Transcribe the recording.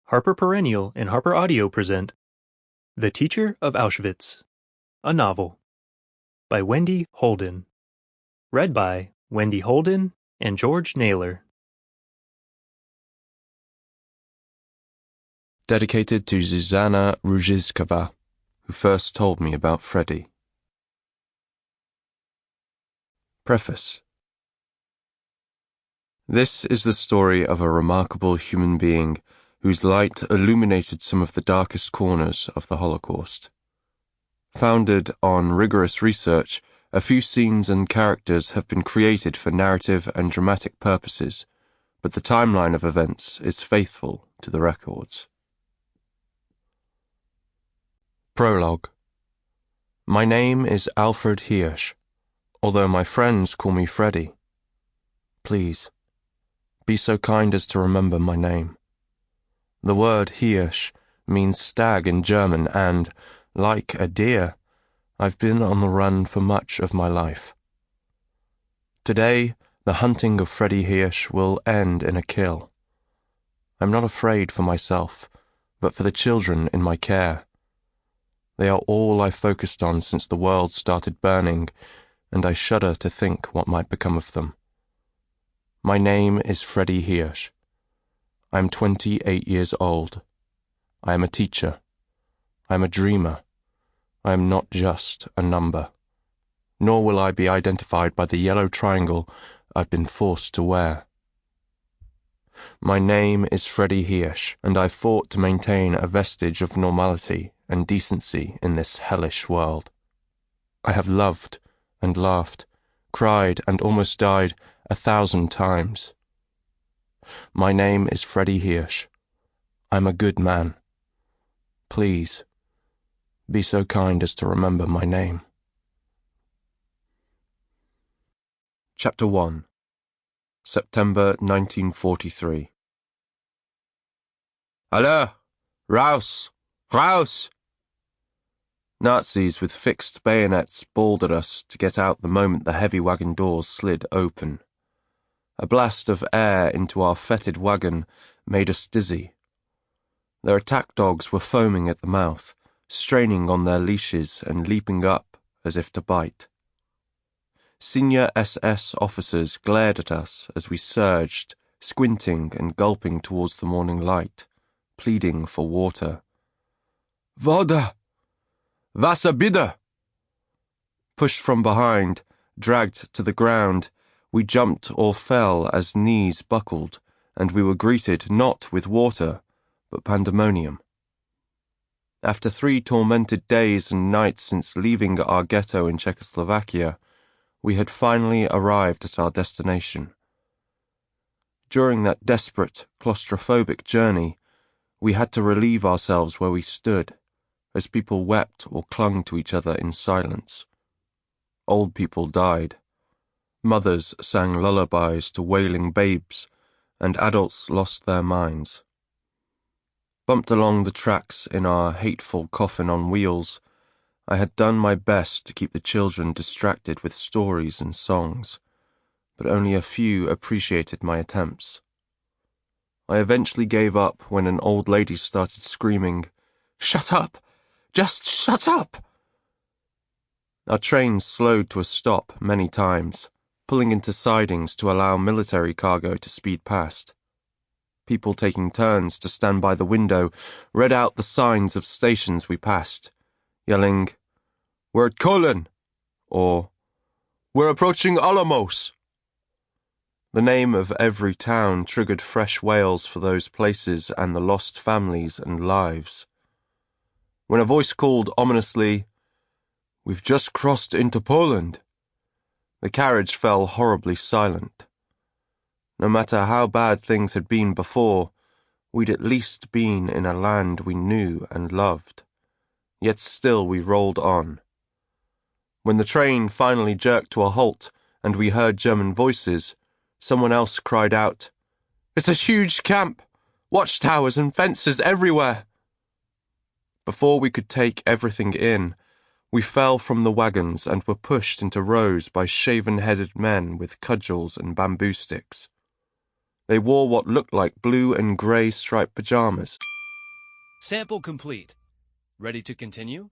Harper Perennial and HarperAudio present The Teacher of Auschwitz, a novel, by Wendy Holden. Read by Wendy Holden and George Naylor. Dedicated to Zuzana Ruzizkova, who first told me about Fredy. Preface. This is the story of a remarkable human being whose light illuminated some of the darkest corners of the Holocaust. Founded on rigorous research, a few scenes and characters have been created for narrative and dramatic purposes, but the timeline of events is faithful to the records. Prologue. My name is Fredy Hirsch, although my friends call me Fredy. Please, be so kind as to remember my name. The word Hirsch means stag in German and, like a deer, I've been on the run for much of my life. Today, the hunting of Fredy Hirsch will end in a kill. I'm not afraid for myself, but for the children in my care. They are all I focused on since the world started burning, and I shudder to think what might become of them. My name is Fredy Hirsch. I am 28 years old. I am a teacher. I am a dreamer. I am not just a number. Nor will I be identified by the yellow triangle I've been forced to wear. My name is Fredy Hirsch, and I fought to maintain a vestige of normality and decency in this hellish world. I have loved and laughed, cried and almost died 1,000 times. My name is Fredy Hirsch. I'm a good man. Please, be so kind as to remember my name. Chapter 1. September 1943. Alle! Raus! Raus! Nazis with fixed bayonets bawled at us to get out the moment the heavy wagon doors slid open. A blast of air into our fetid wagon made us dizzy. Their attack dogs were foaming at the mouth, straining on their leashes and leaping up as if to bite. Senior SS officers glared at us as we surged, squinting and gulping towards the morning light, pleading for water. Voda! Wasser bitte! Pushed from behind, dragged to the ground, we jumped or fell as knees buckled, and we were greeted not with water, but pandemonium. After 3 tormented days and nights since leaving our ghetto in Czechoslovakia, we had finally arrived at our destination. During that desperate, claustrophobic journey, we had to relieve ourselves where we stood, as people wept or clung to each other in silence. Old people died. Mothers sang lullabies to wailing babes, and adults lost their minds. Bumped along the tracks in our hateful coffin on wheels, I had done my best to keep the children distracted with stories and songs, but only a few appreciated my attempts. I eventually gave up when an old lady started screaming, "Shut up! Just shut up!" Our train slowed to a stop many times, pulling into sidings to allow military cargo to speed past. People taking turns to stand by the window read out the signs of stations we passed, yelling, "We're at Köln," or "We're approaching Alamos." The name of every town triggered fresh wails for those places and the lost families and lives. When a voice called ominously, "We've just crossed into Poland," the carriage fell horribly silent. No matter how bad things had been before, we'd at least been in a land we knew and loved. Yet still we rolled on. When the train finally jerked to a halt and we heard German voices, someone else cried out, "It's a huge camp! Watchtowers and fences everywhere!" Before we could take everything in, we fell from the wagons and were pushed into rows by shaven-headed men with cudgels and bamboo sticks. They wore what looked like blue and grey striped pajamas, Sample complete. Ready to continue?